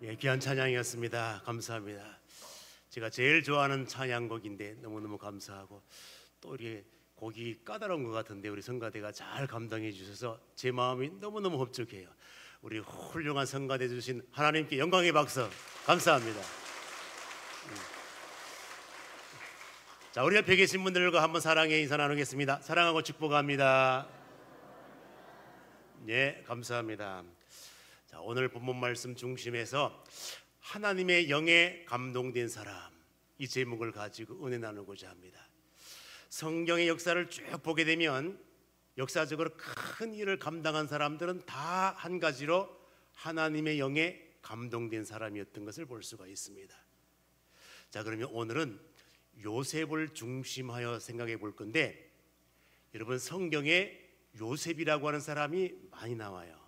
예, 귀한 찬양이었습니다. 감사합니다. 제가 제일 좋아하는 찬양곡인데 너무너무 감사하고 또 우리 곡이 까다로운 것 같은데 우리 성가대가 잘 감당해 주셔서 제 마음이 너무너무 흡족해요. 우리 훌륭한 성가대 주신 하나님께 영광의 박수 감사합니다. 자, 우리 옆에 계신 분들과 한번 사랑의 인사 나누겠습니다. 사랑하고 축복합니다. 네, 감사합니다. 자, 오늘 본문 말씀 중심에서 하나님의 영에 감동된 사람, 이 제목을 가지고 은혜 나누고자 합니다. 성경의 역사를 쭉 보게 되면 역사적으로 큰 일을 감당한 사람들은 다 한 가지로 하나님의 영에 감동된 사람이었던 것을 볼 수가 있습니다. 자, 그러면 오늘은 요셉을 중심하여 생각해 볼 건데, 여러분 성경에 요셉이라고 하는 사람이 많이 나와요.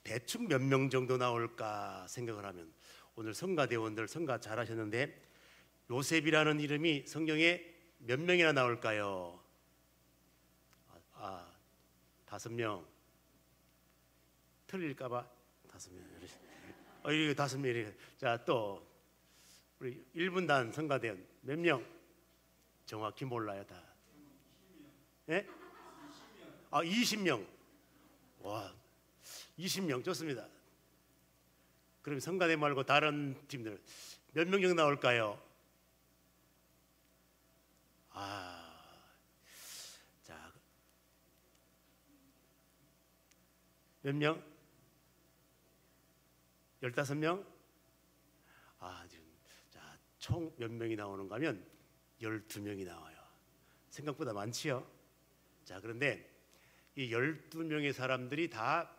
대충 몇 명 정도 나올까 생각을 하면 오늘 성가대원들 성가 잘하셨는데 요셉이라는 이름이 성경에 몇 명이나 나올까요? 5명. 틀릴까봐 5명. 이거 5명이. 자, 또 우리 1분단 성가대원 몇 명? 정확히 몰라요 다. 예? 20명. 와, 20명 좋습니다. 그럼 성가대 말고 다른 팀들 몇 명 정도 나올까요? 자, 몇 명? 15명? 자, 총 몇 명이 나오는가 하면 12명이 나와요. 생각보다 많지요? 자, 그런데 이 12명의 사람들이 다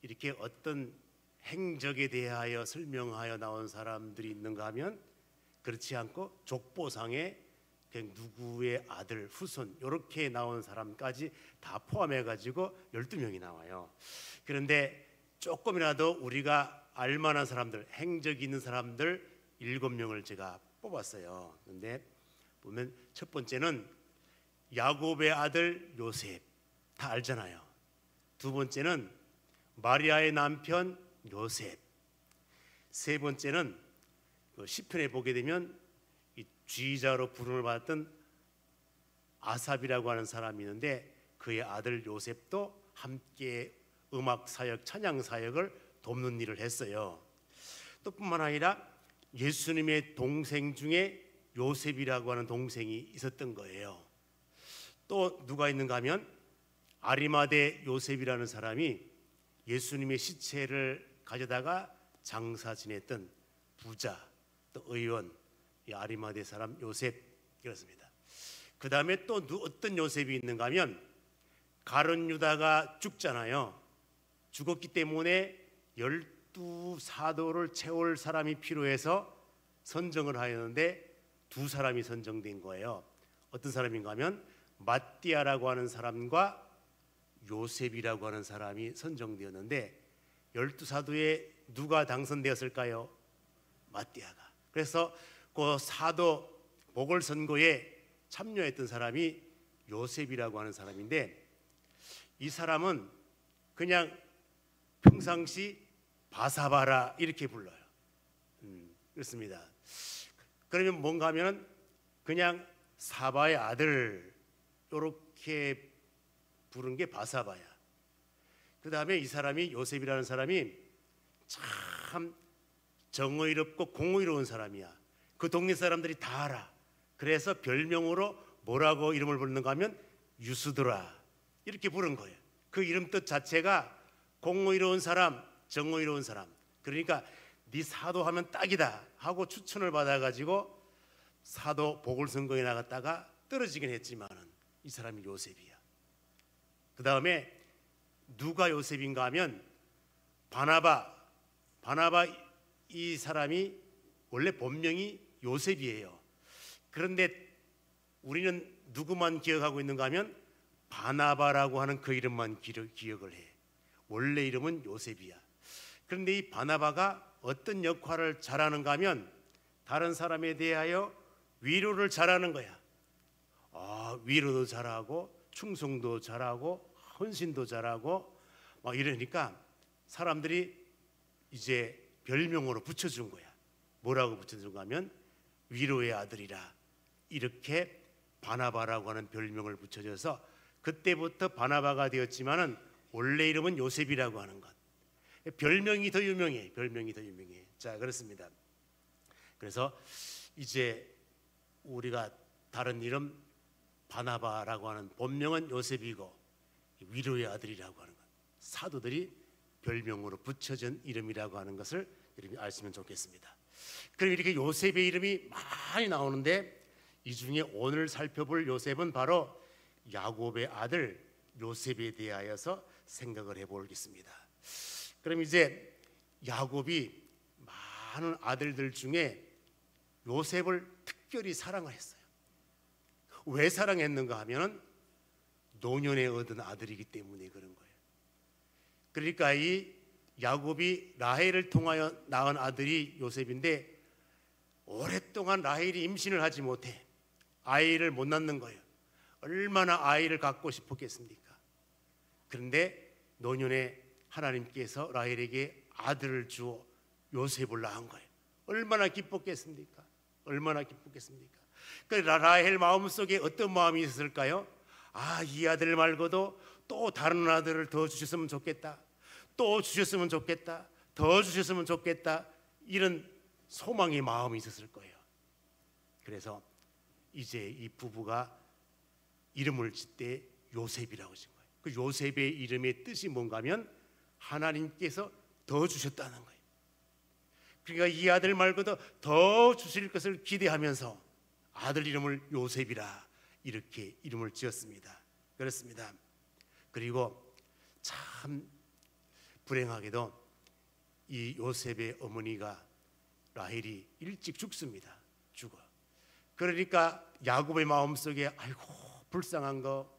이렇게 어떤 행적에 대하여 설명하여 나온 사람들이 있는가 하면 그렇지 않고 족보상에 그냥 누구의 아들, 후손 이렇게 나온 사람까지 다 포함해 가지고 12명이 나와요. 그런데 조금이라도 우리가 알만한 사람들, 행적이 있는 사람들 7명을 제가 뽑았어요. 그런데 보면 첫 번째는 야곱의 아들 요셉, 다 알잖아요. 두 번째는 마리아의 남편 요셉. 세 번째는 그 시편에 보게 되면 이 쥐자로 부름을 받았던 아삽이라고 하는 사람이 있는데 그의 아들 요셉도 함께 음악 사역, 찬양 사역을 돕는 일을 했어요. 또 뿐만 아니라 예수님의 동생 중에 요셉이라고 하는 동생이 있었던 거예요. 또 누가 있는가 하면 아리마대 요셉이라는 사람이 예수님의 시체를 가져다가 장사 지냈던 부자, 또 의원, 이 아리마대 사람 요셉, 그렇습니다. 그 다음에 또 어떤 요셉이 있는가 하면 가룟 유다가 죽잖아요. 죽었기 때문에 12사도를 채울 사람이 필요해서 선정을 하였는데 두 사람이 선정된 거예요. 어떤 사람인가 하면 마띠아라고 하는 사람과 요셉이라고 하는 사람이 선정되었는데 12사도에 누가 당선되었을까요? 마띠아가. 그래서 그 사도 보궐선거에 참여했던 사람이 요셉이라고 하는 사람인데 이 사람은 그냥 평상시 바사바라 이렇게 불러요. 그렇습니다. 그러면 뭔가 하면 그냥 사바의 아들 이렇게 부른 게 바사바야. 그 다음에 이 사람이 요셉이라는 사람이 참 정의롭고 공의로운 사람이야. 그 동네 사람들이 다 알아. 그래서 별명으로 뭐라고 이름을 부르는가 하면 유수드라 이렇게 부른 거예요. 그 이름 뜻 자체가 공의로운 사람, 정의로운 사람. 그러니까 네 사도하면 딱이다 하고 추천을 받아가지고 사도 보궐선거에 나갔다가 떨어지긴 했지만은 이 사람이 요셉이야. 그 다음에 누가 요셉인가 하면 바나바 이 사람이 원래 본명이 요셉이에요. 그런데 우리는 누구만 기억하고 있는가 하면 바나바라고 하는 그 이름만 기억을 해. 원래 이름은 요셉이야. 그런데 이 바나바가 어떤 역할을 잘하는가 하면 다른 사람에 대하여 위로를 잘하는 거야. 위로도 잘하고 충성도 잘하고 헌신도 잘하고 막 이러니까 사람들이 이제 별명으로 붙여준 거야. 뭐라고 붙여준가 하면 위로의 아들이라, 이렇게 바나바라고 하는 별명을 붙여줘서 그때부터 바나바가 되었지만은 원래 이름은 요셉이라고 하는 것. 별명이 더 유명해. 별명이 더 유명해. 자, 그렇습니다. 그래서 이제 우리가 다른 이름 바나바라고 하는 본명은 요셉이고 위로의 아들이라고 하는 것, 사도들이 별명으로 붙여준 이름이라고 하는 것을 여러분이 아시면 좋겠습니다. 그럼 이렇게 요셉의 이름이 많이 나오는데 이 중에 오늘 살펴볼 요셉은 바로 야곱의 아들 요셉에 대하여서 생각을 해보겠습니다. 그럼 이제 야곱이 많은 아들들 중에 요셉을 특별히 사랑을 했어요. 왜 사랑했는가 하면 노년에 얻은 아들이기 때문에 그런 거예요. 그러니까 이 야곱이 라헬을 통하여 낳은 아들이 요셉인데 오랫동안 라헬이 임신을 하지 못해 아이를 못 낳는 거예요. 얼마나 아이를 갖고 싶었겠습니까? 그런데 노년에 하나님께서 라헬에게 아들을 주어 요셉을 낳은 거예요. 얼마나 기뻤겠습니까? 얼마나 기뻤겠습니까? 그 라헬 마음속에 어떤 마음이 있었을까요? 아, 이 아들 말고도 또 다른 아들을 더 주셨으면 좋겠다, 또 주셨으면 좋겠다, 더 주셨으면 좋겠다, 이런 소망의 마음이 있었을 거예요. 그래서 이제 이 부부가 이름을 짓때 요셉이라고 지은 거예요. 그 요셉의 이름의 뜻이 뭔가 하면 하나님께서 더 주셨다는 거예요. 그러니까 이 아들 말고도 더 주실 것을 기대하면서 아들 이름을 요셉이라 이렇게 이름을 지었습니다. 그렇습니다. 그리고 참 불행하게도 이 요셉의 어머니가 라헬이 일찍 죽습니다. 죽어. 그러니까 야곱의 마음속에 아이고 불쌍한 거,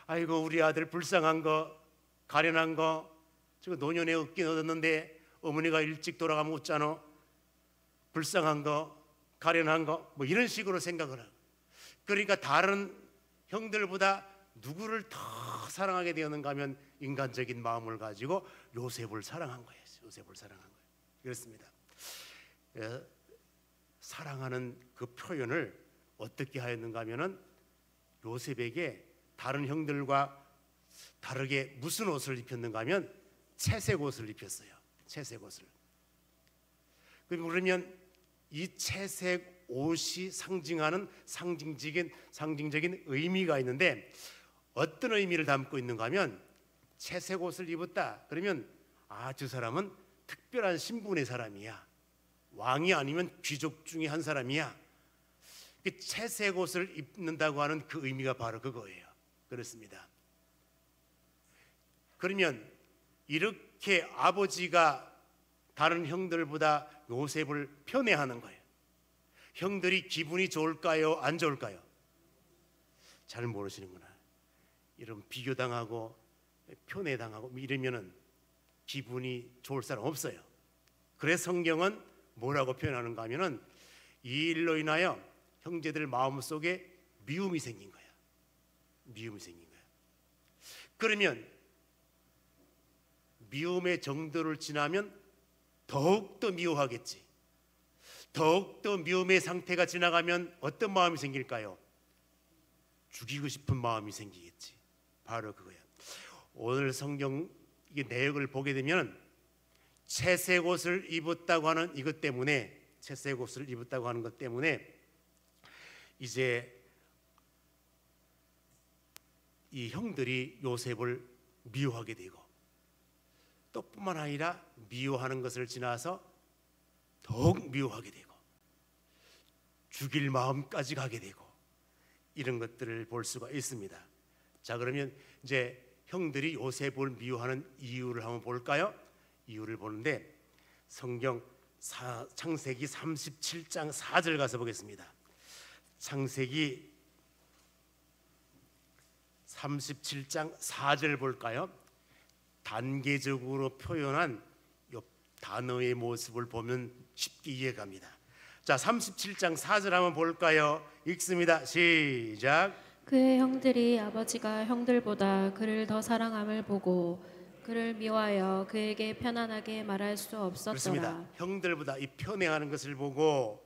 아이고 우리 아들 불쌍한 거, 가련한 거, 저거 노년에 얻긴 얻었는데 어머니가 일찍 돌아가면 어쩌노, 불쌍한 거, 가련한 거, 뭐 이런 식으로 생각을 하고, 그러니까 다른 형들보다 누구를 더 사랑하게 되었는가 하면 인간적인 마음을 가지고 요셉을 사랑한 거예요. 요셉을 사랑한 거예요. 그렇습니다. 사랑하는 그 표현을 어떻게 하였는가 하면은 요셉에게 다른 형들과 다르게 무슨 옷을 입혔는가 하면 채색 옷을 입혔어요. 채색 옷을. 그러면 이 채색 옷이 상징하는 상징적인 의미가 있는데 어떤 의미를 담고 있는가 하면 채색 옷을 입었다 그러면 아, 저 사람은 특별한 신분의 사람이야, 왕이 아니면 귀족 중에 한 사람이야. 그 채색 옷을 입는다고 하는 그 의미가 바로 그거예요. 그렇습니다. 그러면 이렇게 아버지가 다른 형들보다 요셉을 편애하는 거예요. 형들이 기분이 좋을까요? 안 좋을까요? 잘 모르시는구나. 이런 비교당하고 편애당하고 이러면은 기분이 좋을 사람 없어요. 그래서 성경은 뭐라고 표현하는가 하면은 이 일로 인하여 형제들 마음속에 미움이 생긴 거야. 미움이 생긴 거야. 그러면 미움의 정도를 지나면 더욱더 미워하겠지. 더욱더 미움의 상태가 지나가면 어떤 마음이 생길까요? 죽이고 싶은 마음이 생기겠지. 바로 그거야. 오늘 성경 이 내용을 보게 되면 채색 옷을 입었다고 하는 이것 때문에, 채색 옷을 입었다고 하는 것 때문에 이제 이 형들이 요셉을 미워하게 되고, 또 뿐만 아니라 미워하는 것을 지나서 더욱 미워하게 되고 죽일 마음까지 가게 되고 이런 것들을 볼 수가 있습니다. 자, 그러면 이제 형들이 요셉을 미워하는 이유를 한번 볼까요? 이유를 보는데 성경 창세기 37장 4절 가서 보겠습니다. 창세기 37장 4절 볼까요? 단계적으로 표현한 이 단어의 모습을 보면 쉽게 이해갑니다. 자, 37장 4절 한번 볼까요? 읽습니다. 시작. 그의 형들이 아버지가 형들보다 그를 더 사랑함을 보고 그를 미워하여 그에게 편안하게 말할 수 없었더라. 그렇습니다. 형들보다 이 편애하는 것을 보고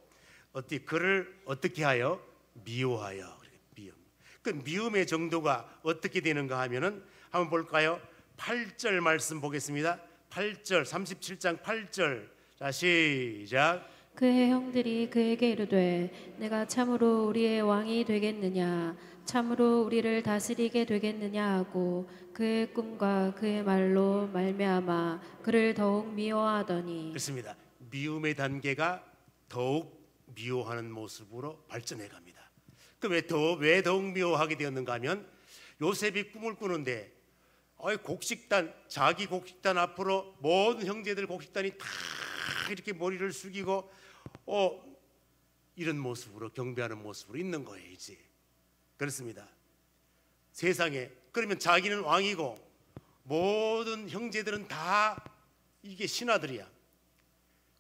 그를 어떻게 하여 미워하여. 미움. 그 미움의 정도가 어떻게 되는가 하면은 한번 볼까요? 8절 말씀 보겠습니다. 8절 37장 8절. 자, 시작. 그의 형들이 그에게 이르되 내가 참으로 우리의 왕이 되겠느냐 참으로 우리를 다스리게 되겠느냐 하고 그의 꿈과 그의 말로 말미암아 그를 더욱 미워하더니. 그렇습니다. 미움의 단계가 더욱 미워하는 모습으로 발전해 갑니다. 그 왜 더욱 미워하게 되었는가 하면 요셉이 꿈을 꾸는데 자기 곡식단 앞으로 모든 형제들 곡식단이 다 이렇게 머리를 숙이고 이런 모습으로 경배하는 모습으로 있는 거예요. 이제 그렇습니다. 세상에 그러면 자기는 왕이고 모든 형제들은 다 이게 신하들이야.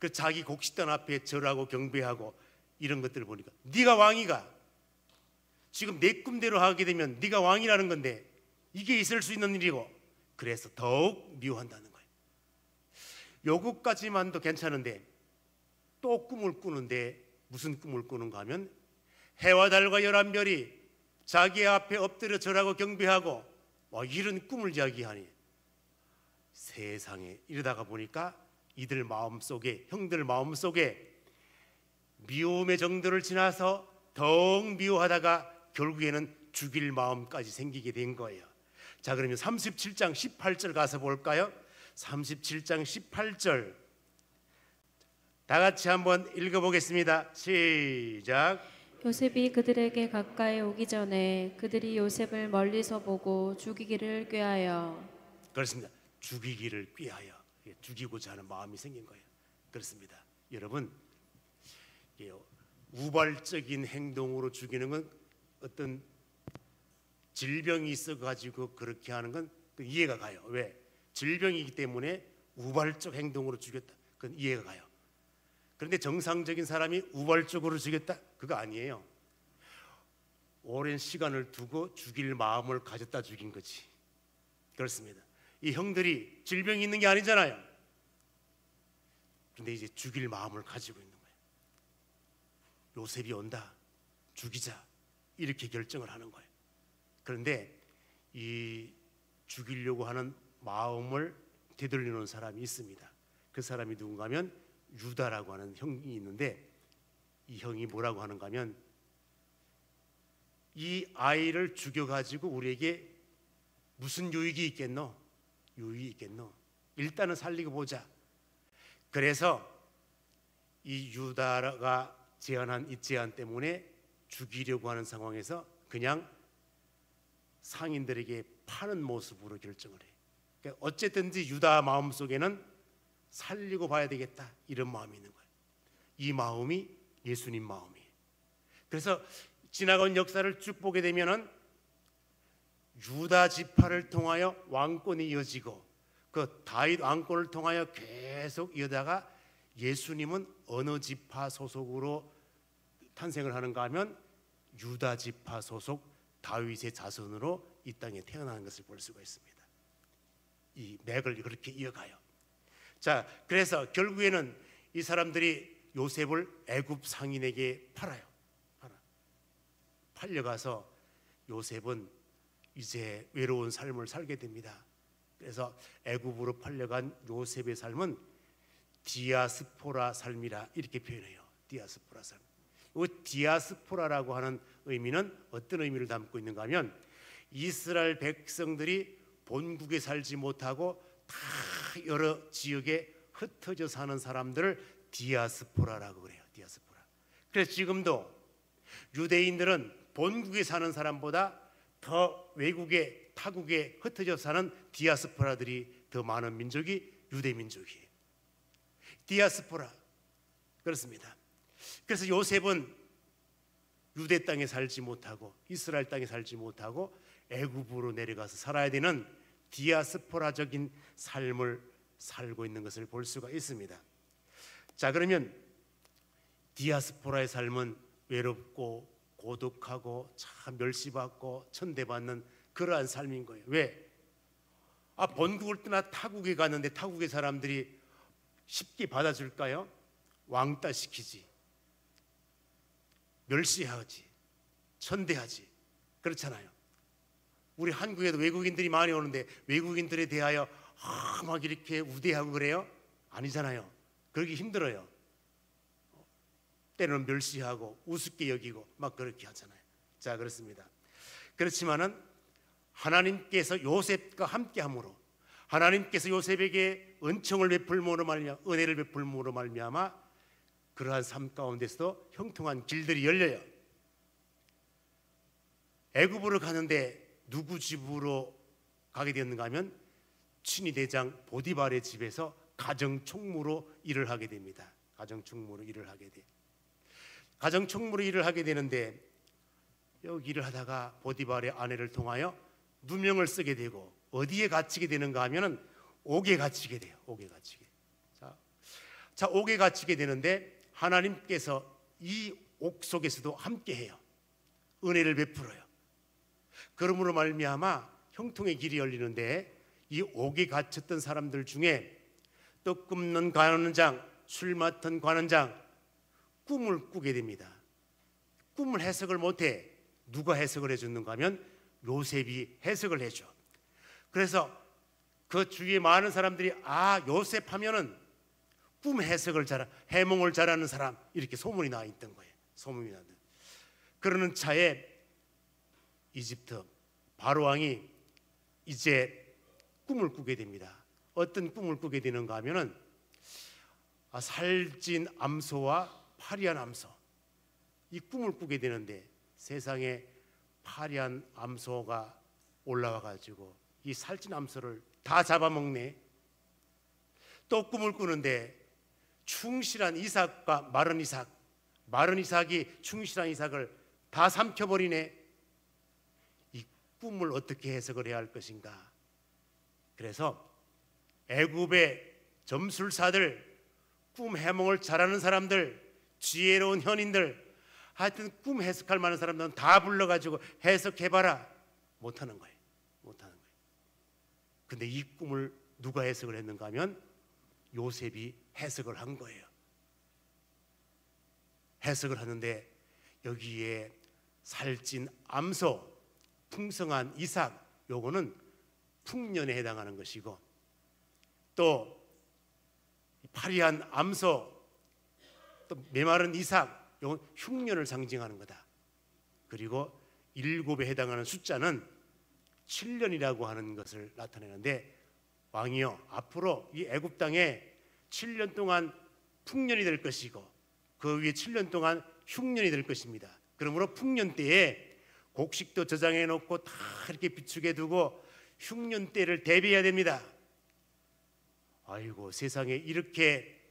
그 자기 곡식단 앞에 절하고 경배하고 이런 것들을 보니까 네가 왕이가 지금 내 꿈대로 하게 되면 네가 왕이라는 건데 이게 있을 수 있는 일이고 그래서 더욱 미워한다는 거예요. 요것까지만도 괜찮은데 또 꿈을 꾸는데 무슨 꿈을 꾸는가 하면 해와 달과 11별이 자기 앞에 엎드려 절하고 경배하고 이런 꿈을 이야기하니 세상에 이러다가 보니까 이들 마음속에 형들 마음속에 미움의 정도를 지나서 더욱 미워하다가 결국에는 죽일 마음까지 생기게 된 거예요. 자, 그러면 37장 18절 가서 볼까요? 37장 18절 다 같이 한번 읽어보겠습니다. 시작. 요셉이 그들에게 가까이 오기 전에 그들이 요셉을 멀리서 보고 죽이기를 꾀하여. 그렇습니다. 죽이기를 꾀하여 죽이고자 하는 마음이 생긴 거예요. 그렇습니다. 여러분, 우발적인 행동으로 죽이는 건 어떤 질병이 있어가지고 그렇게 하는 건 이해가 가요. 왜? 질병이기 때문에 우발적 행동으로 죽였다. 그건 이해가 가요. 그런데 정상적인 사람이 우발적으로 죽였다? 그거 아니에요. 오랜 시간을 두고 죽일 마음을 가졌다 죽인 거지. 그렇습니다. 이 형들이 질병이 있는 게 아니잖아요. 그런데 이제 죽일 마음을 가지고 있는 거예요. 요셉이 온다, 죽이자, 이렇게 결정을 하는 거예요. 그런데 이 죽이려고 하는 마음을 되돌리는 사람이 있습니다. 그 사람이 누군가 하면 유다라고 하는 형이 있는데 이 형이 뭐라고 하는가 하면 이 아이를 죽여가지고 우리에게 무슨 유익이 있겠노? 유익이 있겠노? 일단은 살리고 보자. 그래서 이 유다가 제안한 이 제안 때문에 죽이려고 하는 상황에서 그냥 상인들에게 파는 모습으로 결정을 해. 그러니까 어쨌든지 유다 마음속에는 살리고 봐야 되겠다 이런 마음이 있는 거예요. 이 마음이 예수님 마음이에요. 그래서 지나간 역사를 쭉 보게 되면은 유다 지파를 통하여 왕권이 이어지고 그 다윗 왕권을 통하여 계속 이어다가 예수님은 어느 지파 소속으로 탄생을 하는가 하면 유다 지파 소속 다윗의 자손으로 이 땅에 태어나는 것을 볼 수가 있습니다. 이 맥을 그렇게 이어가요. 자, 그래서 결국에는 이 사람들이 요셉을 애굽 상인에게 팔려가서 요셉은 이제 외로운 삶을 살게 됩니다. 그래서 애굽으로 팔려간 요셉의 삶은 디아스포라 삶이라 이렇게 표현해요. 디아스포라 삶. 이 디아스포라라고 하는 의미는 어떤 의미를 담고 있는가 하면 이스라엘 백성들이 본국에 살지 못하고 다 여러 지역에 흩어져 사는 사람들을 디아스포라라고 그래요. 디아스포라. 그래서 지금도 유대인들은 본국에 사는 사람보다 더 외국에 타국에 흩어져 사는 디아스포라들이 더 많은 민족이 유대민족이에요. 디아스포라. 그렇습니다. 그래서 요셉은 유대 땅에 살지 못하고 이스라엘 땅에 살지 못하고 애굽으로 내려가서 살아야 되는 디아스포라적인 삶을 살고 있는 것을 볼 수가 있습니다. 자, 그러면 디아스포라의 삶은 외롭고 고독하고 참 멸시받고 천대받는 그러한 삶인 거예요. 왜? 본국을 떠나 타국에 갔는데 타국의 사람들이 쉽게 받아줄까요? 왕따 시키지, 멸시하지, 천대하지. 그렇잖아요. 우리 한국에도 외국인들이 많이 오는데 외국인들에 대하여 막 이렇게 우대하고 그래요? 아니잖아요. 그러기 힘들어요. 때로는 멸시하고 우습게 여기고 막 그렇게 하잖아요. 자, 그렇습니다. 그렇지만은 하나님께서 요셉과 함께함으로, 하나님께서 요셉에게 은총을 베풀므로 말미암아, 은혜를 베풀므로 말미암아 그러한 삶 가운데서도 형통한 길들이 열려요. 애굽으로 가는데 누구 집으로 가게 되었는가 하면 친위 대장 보디발의 집에서 가정총무로 일을 하게 됩니다. 가정총무로 일을 하게 돼. 가정총무로 일을 하게 되는데 여기 일을 하다가 보디발의 아내를 통하여 누명을 쓰게 되고 어디에 갇히게 되는가 하면은 옥에 갇히게 돼요. 옥에 갇히게. 자, 옥에 갇히게 되는데 하나님께서 이 옥 속에서도 함께해요. 은혜를 베풀어요. 그러므로 말미암아 형통의 길이 열리는데 이 옥에 갇혔던 사람들 중에 떡 굽는 관원장, 술 맡은 관원장 꿈을 꾸게 됩니다. 꿈을 해석을 못해. 누가 해석을 해줬는가 하면 요셉이 해석을 해줘. 그래서 그 주위에 많은 사람들이 요셉 하면은 꿈 해석을 해몽을 잘하는 사람, 이렇게 소문이 나 있던 거예요. 소문이 나는. 그러는 차에 이집트 바로 왕이 이제 꿈을 꾸게 됩니다. 어떤 꿈을 꾸게 되는가 하면은 살찐 암소와 파리한 암소, 이 꿈을 꾸게 되는데 세상에 파리한 암소가 올라와 가지고 이 살찐 암소를 다 잡아먹네. 또 꿈을 꾸는데 충실한 이삭과 마른 이삭, 마른 이삭이 충실한 이삭을 다 삼켜버리네. 이 꿈을 어떻게 해석을 해야 할 것인가. 그래서 애굽의 점술사들, 꿈 해몽을 잘하는 사람들, 지혜로운 현인들, 하여튼 꿈 해석할 만한 사람들은 다 불러가지고 해석해봐라. 못하는 거예요. 못하는 거예요. 근데 이 꿈을 누가 해석을 했는가 하면 요셉이 해석을 한 거예요. 해석을 하는데 여기에 살찐 암소, 풍성한 이삭, 요거는 풍년에 해당하는 것이고, 또 파리한 암소, 또 메마른 이삭, 요건 흉년을 상징하는 거다. 그리고 7에 해당하는 숫자는 7년이라고 하는 것을 나타내는데, 왕이요, 앞으로 이 애굽 땅에 7년 동안 풍년이 될 것이고 그 위에 7년 동안 흉년이 될 것입니다. 그러므로 풍년 때에 곡식도 저장해 놓고 다 이렇게 비축해 두고 흉년 때를 대비해야 됩니다. 아이고, 세상에 이렇게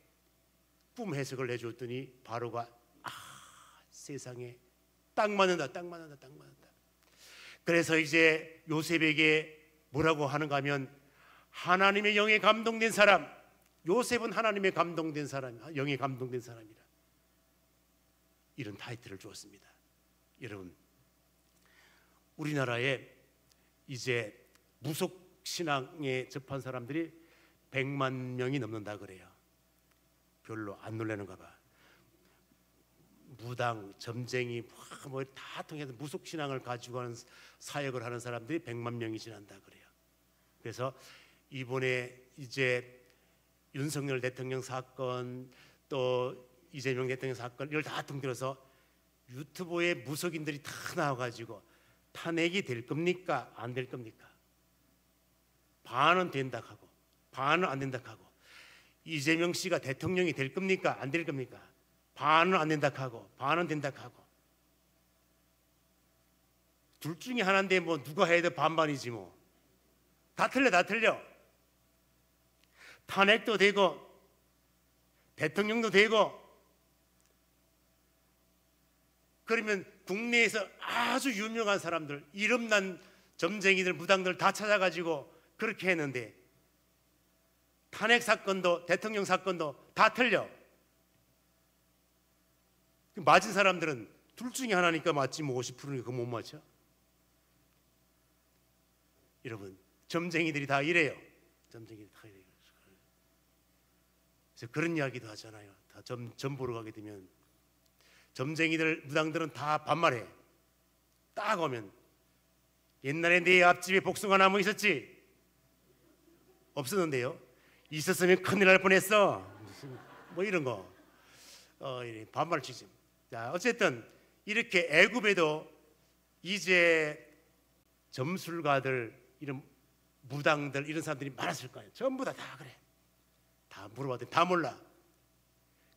꿈 해석을 해줬더니 바로가 세상에 딱 맞는다, 딱 맞는다, 딱 맞는다. 그래서 이제 요셉에게 뭐라고 하는가 하면 하나님의 영에 감동된 사람, 요셉은 하나님의 감동된 사람, 영에 감동된 사람이라, 이런 타이틀을 주었습니다. 여러분, 우리나라에 이제 무속 신앙에 접한 사람들이 100만 명이 넘는다 그래요. 별로 안 놀라는가 봐. 무당, 점쟁이 뭐 다 통해서 무속 신앙을 가지고 하는 사역을 하는 사람들이 100만 명이 지난다 그래요. 그래서 이번에 이제 윤석열 대통령 사건, 또 이재명 대통령 사건, 이걸 다 통틀어서 유튜브에 무속인들이 다 나와가지고 탄핵이 될 겁니까? 안 될 겁니까? 반은 된다 하고 반은 안 된다 하고, 이재명 씨가 대통령이 될 겁니까? 안 될 겁니까? 반은 안 된다 하고 반은 된다 하고. 둘 중에 하나인데 뭐 누가 해도 반반이지 뭐. 다 틀려, 다 틀려. 탄핵도 되고 대통령도 되고. 그러면 국내에서 아주 유명한 사람들, 이름난 점쟁이들, 무당들 다 찾아가지고 그렇게 했는데 탄핵 사건도 대통령 사건도 다 틀려. 맞은 사람들은 둘 중에 하나니까 맞지 뭐 50%니까 그거 못 맞죠? 여러분, 점쟁이들이 다 이래요. 점쟁이들이 다 이래요. 그래서 그런 이야기도 하잖아요. 다 점 보러 가게 되면 점쟁이들, 무당들은 다 반말해. 딱 오면 옛날에 내 앞집에 복숭아 나무 있었지? 없었는데요. 있었으면 큰일 날 뻔했어. 뭐 이런 거 반말 치지. 자, 어쨌든 이렇게 애굽에도 이제 점술가들, 이런 무당들, 이런 사람들이 많았을 거예요. 전부 다 그래. 다 물어봤더니 다 몰라.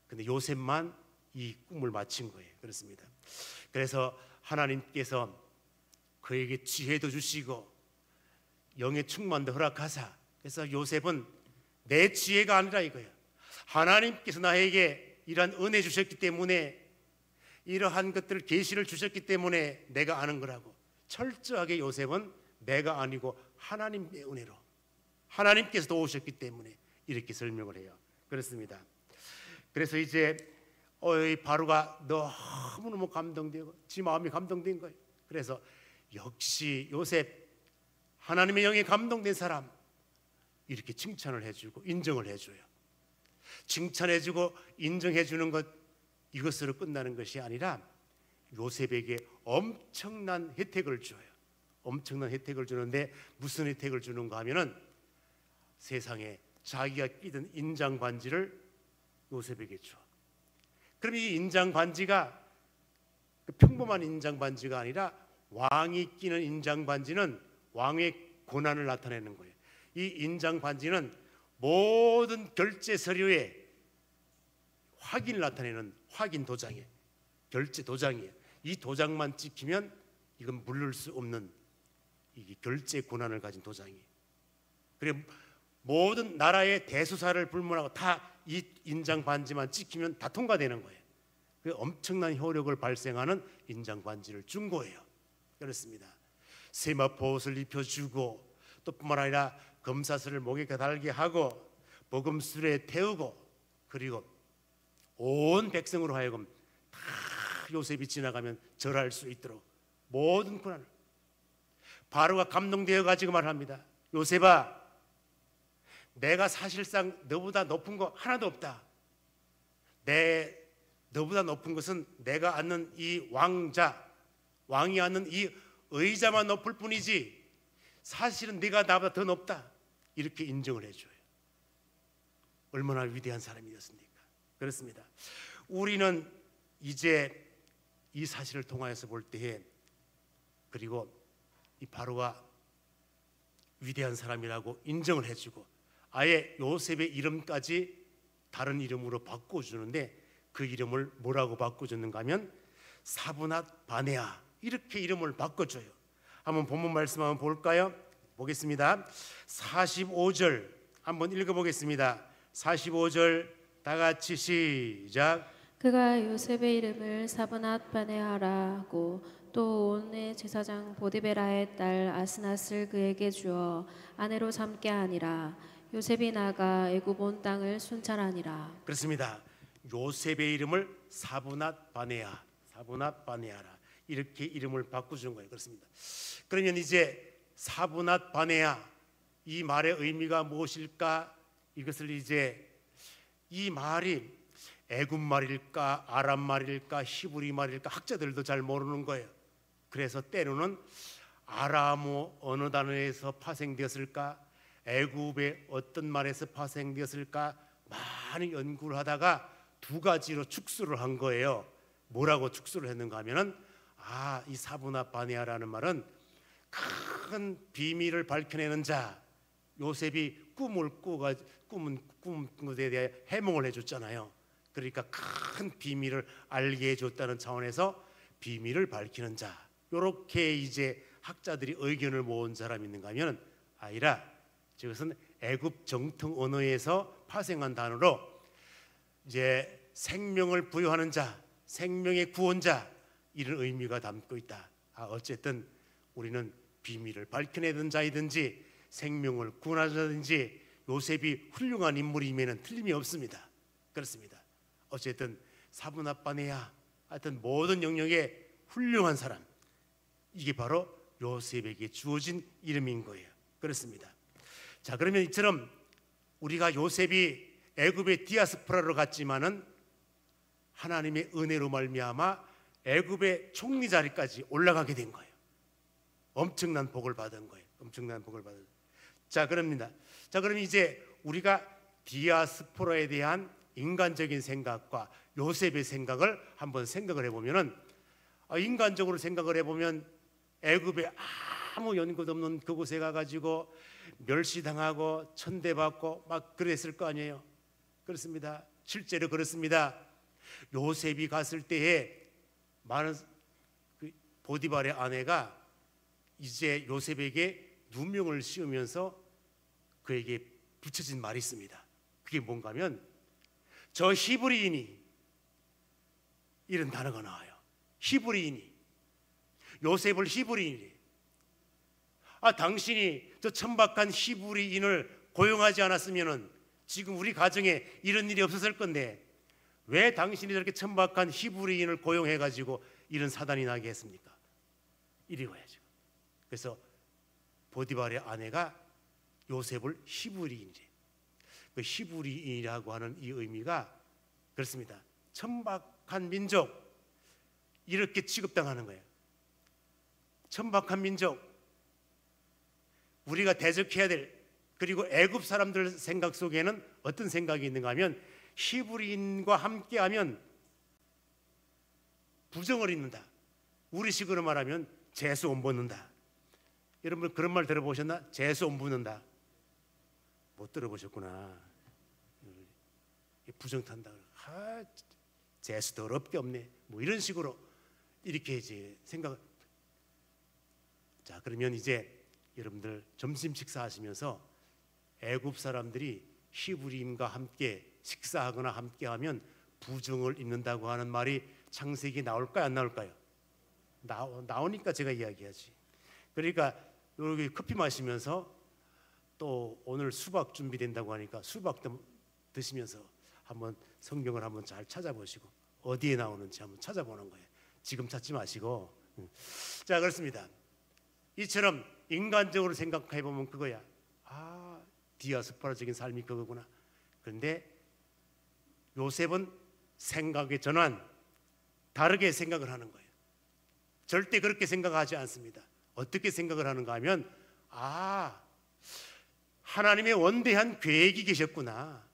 근데 요셉만 이 꿈을 맞힌 거예요. 그렇습니다. 그래서 하나님께서 그에게 지혜도 주시고 영의 충만도 허락하사, 그래서 요셉은 내 지혜가 아니라 이거예요. 하나님께서 나에게 이러한 은혜 주셨기 때문에, 이러한 것들을 계시를 주셨기 때문에 내가 아는 거라고. 철저하게 요셉은 내가 아니고 하나님의 은혜로, 하나님께서 도우셨기 때문에 이렇게 설명을 해요. 그렇습니다. 그래서 이제 바로가 너무너무 감동되고 지 마음이 감동된 거예요. 그래서 역시 요셉, 하나님의 영에 감동된 사람, 이렇게 칭찬을 해주고 인정을 해줘요. 칭찬해주고 인정해주는 것, 이것으로 끝나는 것이 아니라 요셉에게 엄청난 혜택을 줘요. 엄청난 혜택을 주는데 무슨 혜택을 주는가 하면은 세상에 자기가 끼던 인장 반지를 요셉에게 줘. 그럼 이 인장 반지가 평범한 인장 반지가 아니라 왕이 끼는 인장 반지는 왕의 고난을 나타내는 거예요. 이 인장 반지는 모든 결제 서류에 확인을 나타내는 확인 도장이에요. 결제 도장이에요. 이 도장만 찍히면 이건 물을 수 없는 이게 결제 권한을 가진 도장이에요. 그래 모든 나라의 대수사를 불문하고 다 이 인장 반지만 찍히면 다 통과되는 거예요. 그 엄청난 효력을 발생하는 인장 반지를 준 거예요. 그렇습니다. 세마포 옷을 입혀주고, 또 뿐만 아니라 검사슬을 목에 달게 하고 복음술에 태우고, 그리고 온 백성으로 하여금 다 요셉이 지나가면 절할 수 있도록 모든 권한을. 바로가 감동되어 가지고 말합니다. 요셉아, 내가 사실상 너보다 높은 거 하나도 없다. 너보다 높은 것은 내가 앉는 이 왕자, 왕이 앉는 이 의자만 높을 뿐이지 사실은 네가 나보다 더 높다. 이렇게 인정을 해줘요. 얼마나 위대한 사람이었습니까? 그렇습니다. 우리는 이제 이 사실을 통하여서 볼 때에, 그리고 이 바로가 위대한 사람이라고 인정을 해주고 아예 요셉의 이름까지 다른 이름으로 바꿔주는데, 그 이름을 뭐라고 바꿔줬는가 하면 사브낫 바네아, 이렇게 이름을 바꿔줘요. 한번 본문 말씀 한번 볼까요? 보겠습니다. 45절 한번 읽어보겠습니다. 45절 다 같이 시작. 그가 요셉의 이름을 사브낫 바네아라 하고 또 온의 제사장 보디베라의 딸 아스낫을 그에게 주어 아내로 삼게 하니라. 요셉이 나가 애굽 온 땅을 순찰하니라. 그렇습니다. 요셉의 이름을 사브낫 바네아, 사브낫 바네아라, 이렇게 이름을 바꾸준 거예요. 그렇습니다. 그러면 이제 사브낫 바네아, 이 말의 의미가 무엇일까? 이것을 이제 이 말이 애굽 말일까, 아람 말일까, 히브리 말일까, 학자들도 잘 모르는 거예요. 그래서 때로는 아람어 어느 단어에서 파생되었을까, 애굽의 어떤 말에서 파생되었을까, 많이 연구를 하다가 두 가지로 축수를 한 거예요. 뭐라고 축수를 했는가 하면은, 이 사브낫 바네아라는 말은 큰 비밀을 밝혀내는 자, 요셉이 꿈은 꿈에 대해 해몽을 해줬잖아요. 그러니까 큰 비밀을 알게 해줬다는 차원에서 비밀을 밝히는 자, 이렇게 이제 학자들이 의견을 모은 사람이 있는가 하면 아니라, 이것은 애굽 정통 언어에서 파생한 단어로 이제 생명을 부여하는 자, 생명의 구원자, 이런 의미가 담고 있다. 어쨌든 우리는 비밀을 밝혀내던 자이든지 생명을 구원하자든지 요셉이 훌륭한 인물임에는 틀림이 없습니다. 그렇습니다. 어쨌든 사브낫 바네아, 하여튼 모든 영역에 훌륭한 사람, 이게 바로 요셉에게 주어진 이름인 거예요. 그렇습니다. 자, 그러면 이처럼 우리가 요셉이 애굽의 디아스포라로 갔지만은 하나님의 은혜로 말미암아 애굽의 총리 자리까지 올라가게 된 거예요. 엄청난 복을 받은 거예요. 엄청난 복을 받은. 자, 그럽니다. 자, 그럼 이제 우리가 디아스포라에 대한 인간적인 생각과 요셉의 생각을 한번 생각을 해보면은, 인간적으로 생각을 해보면 애굽에 아무 연고도 없는 그곳에 가가지고 멸시당하고 천대받고 막 그랬을 거 아니에요. 그렇습니다. 실제로 그렇습니다. 요셉이 갔을 때에 많은 보디발의 아내가 이제 요셉에게 누명을 씌우면서 그에게 붙여진 말이 있습니다. 그게 뭔가 하면 저 히브리인이, 이런 단어가 나와요. 히브리인이, 요셉을 히브리인이, 당신이 저 천박한 히브리인을 고용하지 않았으면은 지금 우리 가정에 이런 일이 없었을 건데 왜 당신이 저렇게 천박한 히브리인을 고용해가지고 이런 사단이 나게 했습니까? 이리 와야죠. 그래서 보디발의 아내가 요셉을 히브리인이래. 그 히브리인이라고 하는 이 의미가 그렇습니다. 천박한 민족, 이렇게 취급당하는 거예요. 천박한 민족, 우리가 대적해야 될, 그리고 애굽 사람들 생각 속에는 어떤 생각이 있는가 하면 히브리인과 함께하면 부정을 입는다. 우리식으로 말하면 재수 온 붙는다. 여러분 그런 말 들어보셨나? 재수 온 붙는다. 못 들어보셨구나. 부정 탄다. 재수 더럽게 없네. 뭐 이런 식으로 이렇게 이제 생각. 자, 그러면 이제 여러분들 점심 식사하시면서 애굽 사람들이 히브리인과 함께 식사하거나 함께하면 부정을 입는다고 하는 말이 창세기에 나올까요? 안 나올까요? 나오니까 제가 이야기하지. 그러니까 여기 커피 마시면서 또 오늘 수박 준비된다고 하니까 수박도 드시면서 한번 성경을 한번 잘 찾아보시고 어디에 나오는지 한번 찾아보는 거예요. 지금 찾지 마시고. 자, 그렇습니다. 이처럼 인간적으로 생각해 보면 그거야. 디아스포라적인 삶이 그거구나. 그런데 요셉은 생각의 전환, 다르게 생각을 하는 거예요. 절대 그렇게 생각하지 않습니다. 어떻게 생각을 하는가 하면 하나님의 원대한 계획이 계셨구나.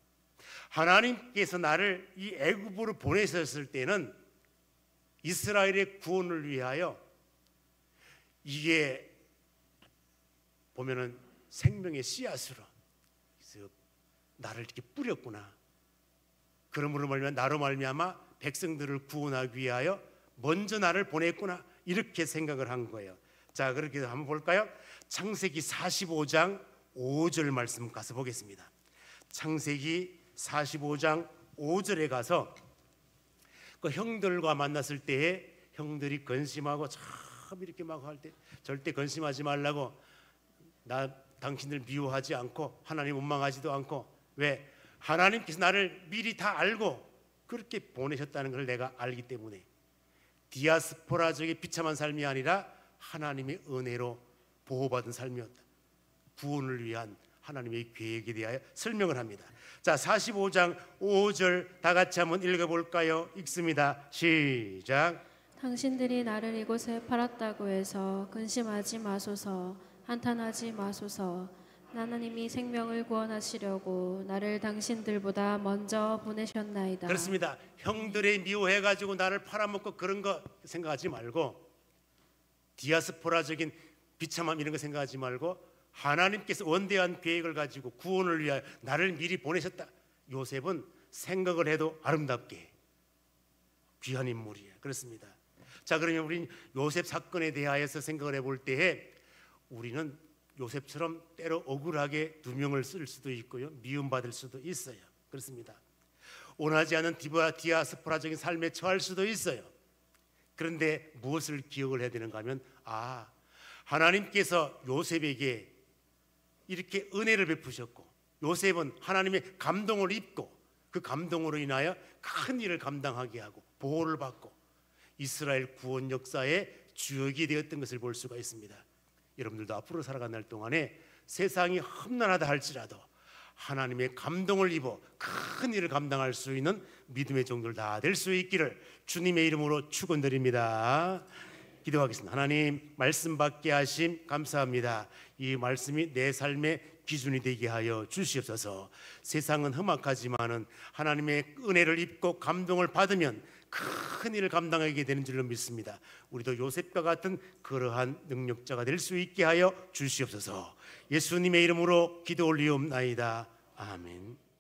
하나님께서 나를 이 애굽으로 보내셨을 때는 이스라엘의 구원을 위하여 이게 보면은 생명의 씨앗으로 나를 이렇게 뿌렸구나. 그러므로 말미암아 나로 말미암아 백성들을 구원하기 위하여 먼저 나를 보냈구나. 이렇게 생각을 한 거예요. 자, 그렇게 한번 볼까요? 창세기 45장 5절 말씀 가서 보겠습니다. 창세기 45장 5절에 가서 그 형들과 만났을 때에 형들이 근심하고 참 이렇게 막 할 때 절대 근심하지 말라고, 나 당신들 미워하지 않고 하나님 원망하지도 않고, 왜? 하나님께서 나를 미리 다 알고 그렇게 보내셨다는 걸 내가 알기 때문에. 디아스포라적인 비참한 삶이 아니라 하나님의 은혜로 보호받은 삶이었다. 구원을 위한 하나님의 계획에 대하여 설명을 합니다. 자, 45장 5절 다 같이 한번 읽어볼까요? 읽습니다. 시작. 당신들이 나를 이곳에 팔았다고 해서 근심하지 마소서, 한탄하지 마소서. 나는 이미 생명을 구원하시려고 나를 당신들보다 먼저 보내셨나이다. 그렇습니다. 형들이 미워해가지고 나를 팔아먹고 그런 거 생각하지 말고, 디아스포라적인 비참함 이런 거 생각하지 말고, 하나님께서 원대한 계획을 가지고 구원을 위하여 나를 미리 보내셨다. 요셉은 생각을 해도 아름답게 귀한 인물이에요. 그렇습니다. 자, 그러면 우리는 요셉 사건에 대하여서 생각을 해볼 때에 우리는 요셉처럼 때로 억울하게 누명을 쓸 수도 있고요, 미움받을 수도 있어요. 그렇습니다. 원하지 않은 디아스포라적인 삶에 처할 수도 있어요. 그런데 무엇을 기억을 해야 되는가 하면, 하나님께서 요셉에게 이렇게 은혜를 베푸셨고, 요셉은 하나님의 감동을 입고 그 감동으로 인하여 큰 일을 감당하게 하고 보호를 받고 이스라엘 구원 역사의 주역이 되었던 것을 볼 수가 있습니다. 여러분들도 앞으로 살아가는 날 동안에 세상이 험난하다 할지라도 하나님의 감동을 입어 큰 일을 감당할 수 있는 믿음의 종들 다 될 수 있기를 주님의 이름으로 축원드립니다. 기도하겠습니다. 하나님, 말씀 받게 하심 감사합니다. 이 말씀이 내 삶의 기준이 되게 하여 주시옵소서. 세상은 험악하지만은 하나님의 은혜를 입고 감동을 받으면 큰 일을 감당하게 되는 줄로 믿습니다. 우리도 요셉과 같은 그러한 능력자가 될 수 있게 하여 주시옵소서. 예수님의 이름으로 기도 올리옵나이다. 아멘.